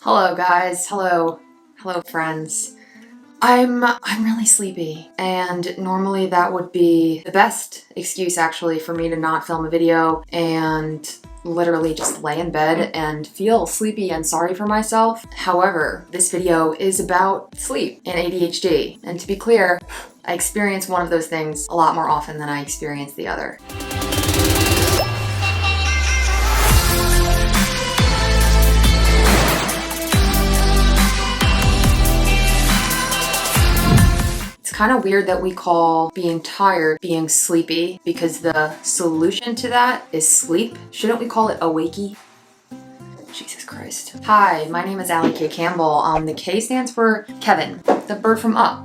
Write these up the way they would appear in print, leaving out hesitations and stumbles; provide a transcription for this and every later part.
Hello guys, hello friends. I'm really sleepy, and normally that would be the best excuse actually for me to not film a video and literally just lay in bed and feel sleepy and sorry for myself. However, this video is about sleep and ADHD, and to be clear, I experience one of those things a lot more often than I experience the other. Kind of weird that we call being tired being sleepy because the solution to that is sleep. Shouldn't we call it awakey? Jesus Christ. Hi, my name is Allie K. Campbell. The K stands for Kevin, the bird from Up.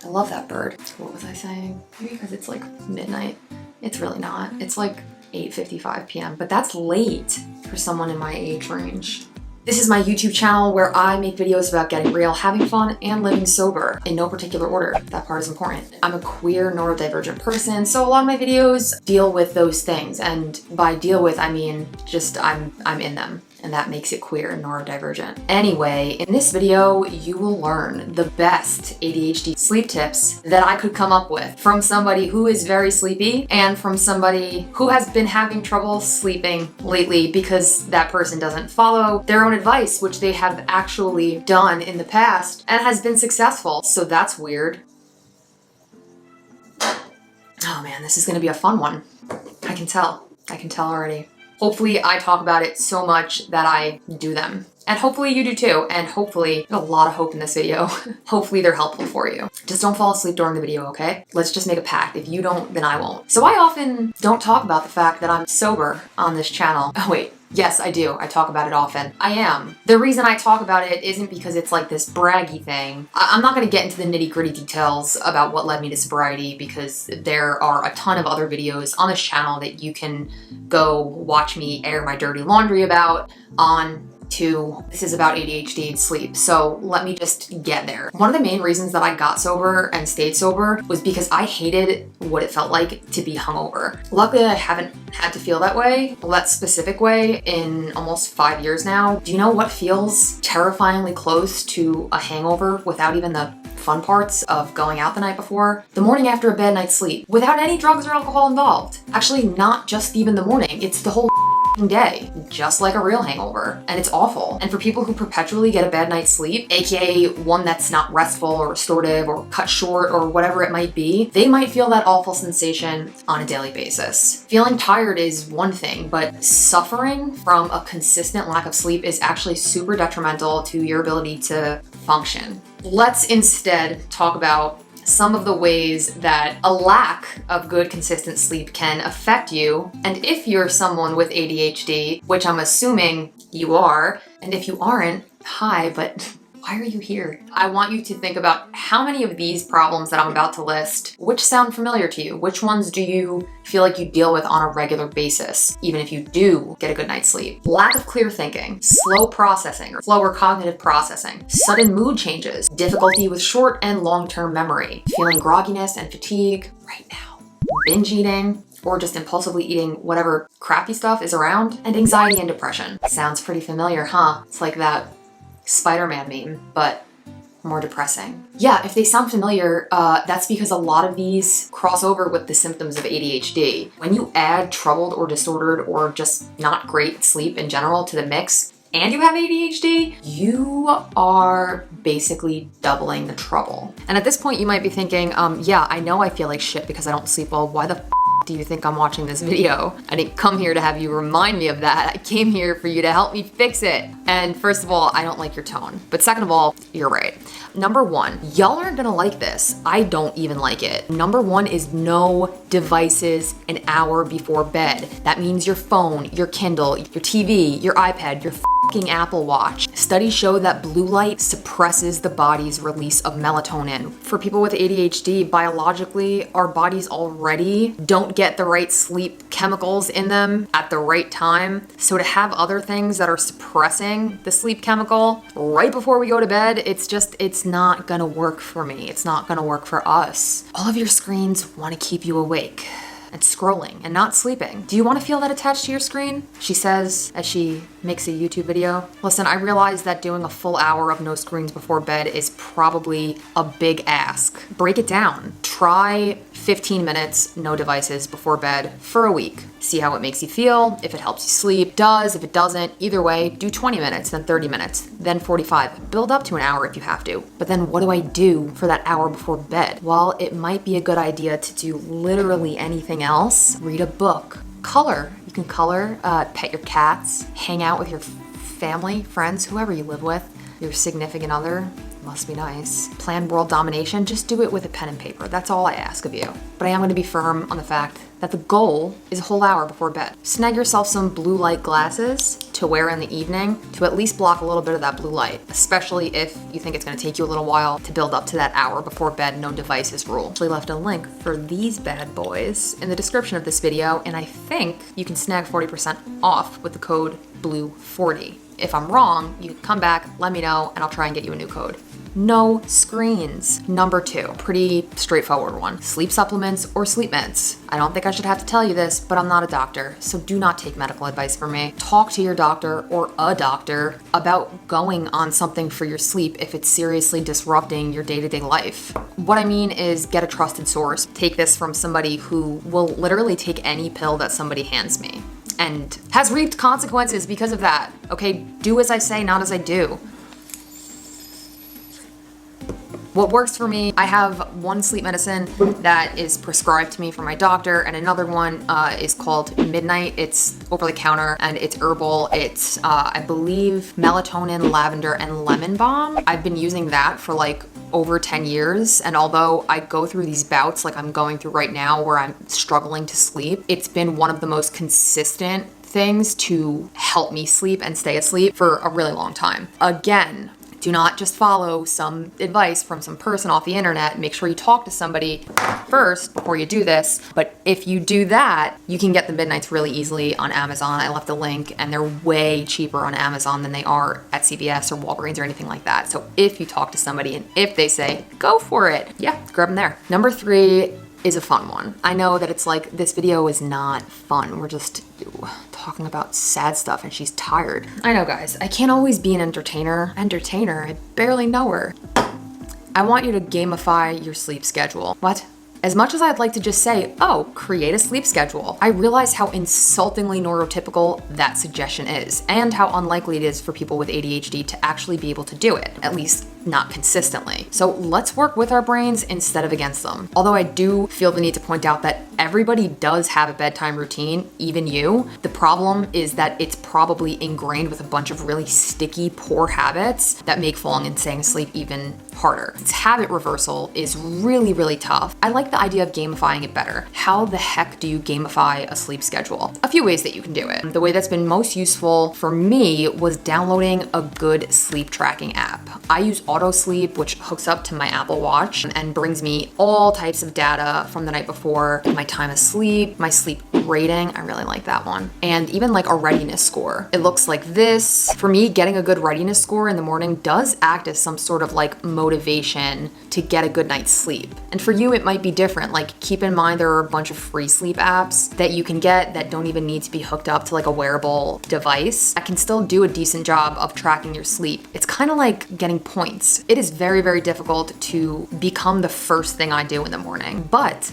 I love that bird. What was I saying? Maybe because it's like midnight. It's really not. It's like 8:55 p.m., but that's late for someone in my age range. This is my YouTube channel where I make videos about getting real, having fun, and living sober in no particular order. That part is important. I'm a queer, neurodivergent person, so a lot of my videos deal with those things. And by deal with, I mean just I'm in them. And that makes it queer and neurodivergent. Anyway, in this video, you will learn the best ADHD sleep tips that I could come up with from somebody who is very sleepy and from somebody who has been having trouble sleeping lately because that person doesn't follow their own advice, which they have actually done in the past and has been successful. So that's weird. Oh man, this is gonna be a fun one. I can tell already. Hopefully I talk about it so much that I do them. And hopefully you do too. And hopefully, there's a lot of hope in this video. Hopefully they're helpful for you. Just don't fall asleep during the video, okay? Let's just make a pact. If you don't, then I won't. So I often don't talk about the fact that I'm sober on this channel. Oh wait, yes I do. I talk about it often. I am. The reason I talk about it isn't because it's like this braggy thing. I'm not gonna get into the nitty-gritty details about what led me to sobriety because there are a ton of other videos on this channel that you can go watch me air my dirty laundry about on to this is about ADHD and sleep. So let me just get there. One of the main reasons that I got sober and stayed sober was because I hated what it felt like to be hungover. Luckily, I haven't had to feel that way, that specific way, in almost 5 years now. Do you know what feels terrifyingly close to a hangover without even the fun parts of going out the night before? The morning after a bad night's sleep, without any drugs or alcohol involved. Actually, not just even the morning, it's the whole day, just like a real hangover, and it's awful. And for people who perpetually get a bad night's sleep, aka one that's not restful or restorative or cut short or whatever it might be, they might feel that awful sensation on a daily basis. Feeling tired is one thing, but suffering from a consistent lack of sleep is actually super detrimental to your ability to function. Let's instead talk about some of the ways that a lack of good consistent sleep can affect you. And if you're someone with ADHD, which I'm assuming you are, and if you aren't, hi, but why are you here? I want you to think about how many of these problems that I'm about to list, which sound familiar to you? Which ones do you feel like you deal with on a regular basis, even if you do get a good night's sleep? Lack of clear thinking, slow processing, or slower cognitive processing, sudden mood changes, difficulty with short and long-term memory, feeling grogginess and fatigue right now, binge eating, or just impulsively eating whatever crappy stuff is around, and anxiety and depression. Sounds pretty familiar, huh? It's like that Spider-Man meme, but more depressing. Yeah, if they sound familiar, that's because a lot of these cross over with the symptoms of ADHD. When you add troubled or disordered or just not great sleep in general to the mix, and you have ADHD, you are basically doubling the trouble. And at this point, you might be thinking, yeah, I know I feel like shit because I don't sleep well. Why the do you think I'm watching this video? I didn't come here to have you remind me of that. I came here for you to help me fix it. And first of all, I don't like your tone. But second of all, you're right. Number one, y'all aren't gonna like this. I don't even like it. Number one is no devices an hour before bed. That means your phone, your Kindle, your TV, your iPad, your fucking Apple Watch. Studies show that blue light suppresses the body's release of melatonin. For people with ADHD, biologically, our bodies already don't get the right sleep chemicals in them at the right time. So to have other things that are suppressing the sleep chemical right before we go to bed, it's not gonna work for me. It's not gonna work for us. All of your screens wanna keep you awake. and scrolling and not sleeping. Do you want to feel that attached to your screen? She says as she makes a YouTube video. Listen, I realize that doing a full hour of no screens before bed is probably a big ask. Break it down. Try 15 minutes, no devices before bed for a week. See how it makes you feel, if it helps you sleep. If it doesn't, either way, do 20 minutes, then 30 minutes, then 45. Build up to an hour if you have to. But then what do I do for that hour before bed? Well, it might be a good idea to do literally anything else. Read a book. Color. You can color, pet your cats, hang out with your family, friends, whoever you live with, your significant other. Must be nice. Plan world domination, just do it with a pen and paper. That's all I ask of you. But I am going to be firm on the fact that the goal is a whole hour before bed. Snag yourself some blue light glasses to wear in the evening to at least block a little bit of that blue light, especially if you think it's going to take you a little while to build up to that hour before bed, no devices rule. I left a link for these bad boys in the description of this video, and I think you can snag 40% off with the code BLUE40. If I'm wrong, you can come back, let me know, and I'll try and get you a new code. No screens. Number 2, pretty straightforward one. Sleep supplements or sleep meds. I don't think I should have to tell you this, but I'm not a doctor, so do not take medical advice from me. Talk to your doctor or a doctor about going on something for your sleep if it's seriously disrupting your day-to-day life. What I mean is get a trusted source. Take this from somebody who will literally take any pill that somebody hands me and has reaped consequences because of that. Okay, do as I say, not as I do. What works for me, I have one sleep medicine that is prescribed to me from my doctor, and another one is called Midnight. It's over the counter and it's herbal. It's, I believe, melatonin, lavender, and lemon balm. I've been using that for like over 10 years, and although I go through these bouts like I'm going through right now where I'm struggling to sleep, it's been one of the most consistent things to help me sleep and stay asleep for a really long time. Again, do not just follow some advice from some person off the internet. Make sure you talk to somebody first before you do this. But if you do that, you can get the Midnights really easily on Amazon. I left a link, and they're way cheaper on Amazon than they are at CVS or Walgreens or anything like that. So if you talk to somebody and if they say, go for it, yeah, grab them there. Number 3 is a fun one. I know that it's like, this video is not fun. We're just talking about sad stuff and she's tired. I know, guys, I can't always be an entertainer. I barely know her. I want you to gamify your sleep schedule. What? As much as I'd like to just say, oh, create a sleep schedule, I realize how insultingly neurotypical that suggestion is, and how unlikely it is for people with ADHD to actually be able to do it, at least not consistently. So let's work with our brains instead of against them. Although I do feel the need to point out that everybody does have a bedtime routine, even you. The problem is that it's probably ingrained with a bunch of really sticky, poor habits that make falling and staying asleep even harder. It's habit reversal is really, really tough. I like the idea of gamifying it better. How the heck do you gamify a sleep schedule? A few ways that you can do it. The way that's been most useful for me was downloading a good sleep tracking app. I use AutoSleep, which hooks up to my Apple Watch and brings me all types of data from the night before, my time asleep, my sleep rating. I really like that one. And even like a readiness score. It looks like this. For me, getting a good readiness score in the morning does act as some sort of like motivation to get a good night's sleep. And for you, it might be different. Like, keep in mind there are a bunch of free sleep apps that you can get that don't even need to be hooked up to like a wearable device that can still do a decent job of tracking your sleep. It's kind of like getting points. It is very, very difficult to become the first thing I do in the morning, but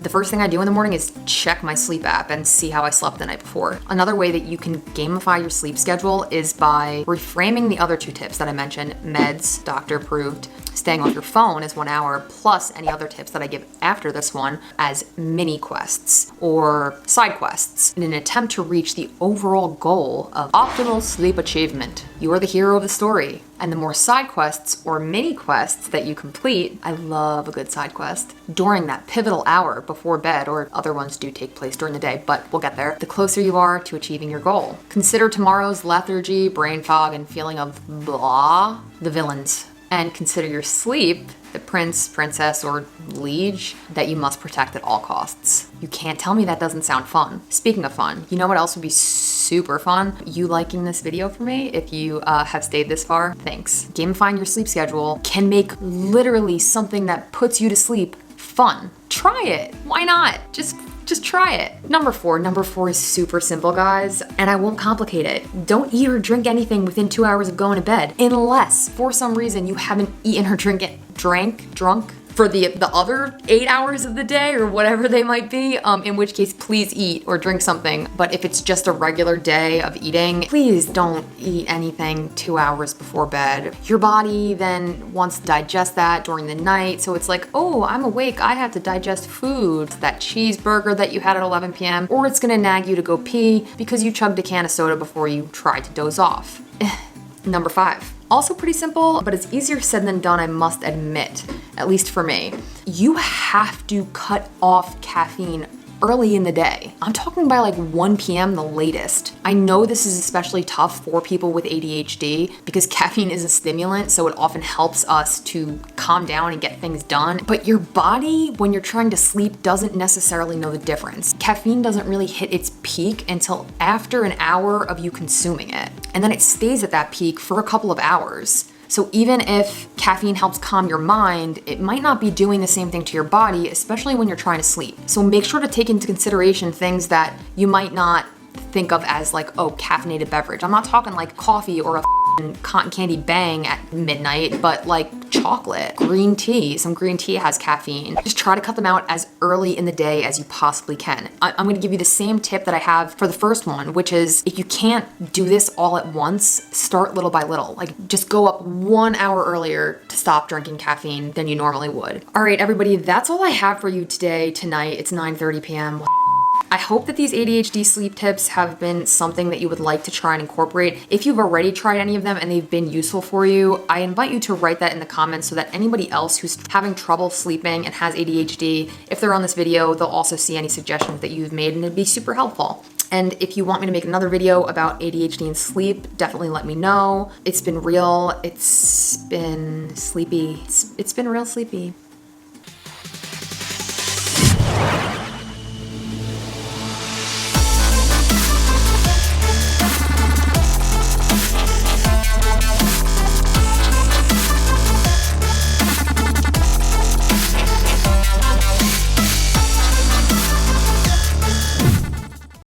the first thing I do in the morning is check my sleep app and see how I slept the night before. Another way that you can gamify your sleep schedule is by reframing the other 2 tips that I mentioned, meds, doctor approved, staying off your phone is 1 hour, plus any other tips that I give after this one as mini quests or side quests in an attempt to reach the overall goal of optimal sleep achievement. You are the hero of the story. And the more side quests or mini quests that you complete, I love a good side quest, during that pivotal hour before bed, or other ones do take place during the day, but we'll get there, the closer you are to achieving your goal. Consider tomorrow's lethargy, brain fog, and feeling of blah the villains. And consider your sleep the prince, princess, or liege that you must protect at all costs. You can't tell me that doesn't sound fun. Speaking of fun, you know what else would be super fun? You liking this video for me. If you have stayed this far, thanks. Gamifying your sleep schedule can make literally something that puts you to sleep fun. Try it. Why not? Just Just try it. Number four is super simple, guys, and I won't complicate it. Don't eat or drink anything within 2 hours of going to bed, unless for some reason you haven't eaten or drunk for the other 8 hours of the day or whatever they might be, in which case please eat or drink something. But if it's just a regular day of eating, please don't eat anything 2 hours before bed. Your body then wants to digest that during the night, so it's like, oh, I'm awake, I have to digest food, that cheeseburger that you had at 11 p.m., or it's gonna nag you to go pee because you chugged a can of soda before you tried to doze off. Number 5. Also pretty simple, but it's easier said than done, I must admit, at least for me. You have to cut off caffeine early in the day. I'm talking by like 1 p.m. the latest. I know this is especially tough for people with ADHD because caffeine is a stimulant, so it often helps us to calm down and get things done. But your body, when you're trying to sleep, doesn't necessarily know the difference. Caffeine doesn't really hit its peak until after an hour of you consuming it. And then it stays at that peak for a couple of hours. So even if caffeine helps calm your mind, it might not be doing the same thing to your body, especially when you're trying to sleep. So make sure to take into consideration things that you might not think of as like, oh, caffeinated beverage. I'm not talking like coffee or a cotton candy bang at midnight, but like chocolate, green tea. Some green tea has caffeine. Just try to cut them out as early in the day as you possibly can. I'm gonna give you the same tip that I have for the first one, which is if you can't do this all at once, start little by little. Like just go up 1 hour earlier to stop drinking caffeine than you normally would. All right, everybody, that's all I have for you tonight. It's 9:30 p.m. I hope that these ADHD sleep tips have been something that you would like to try and incorporate. If you've already tried any of them and they've been useful for you, I invite you to write that in the comments so that anybody else who's having trouble sleeping and has ADHD, if they're on this video, they'll also see any suggestions that you've made and it'd be super helpful. And if you want me to make another video about ADHD and sleep, definitely let me know. It's been real. It's been sleepy. It's been real sleepy.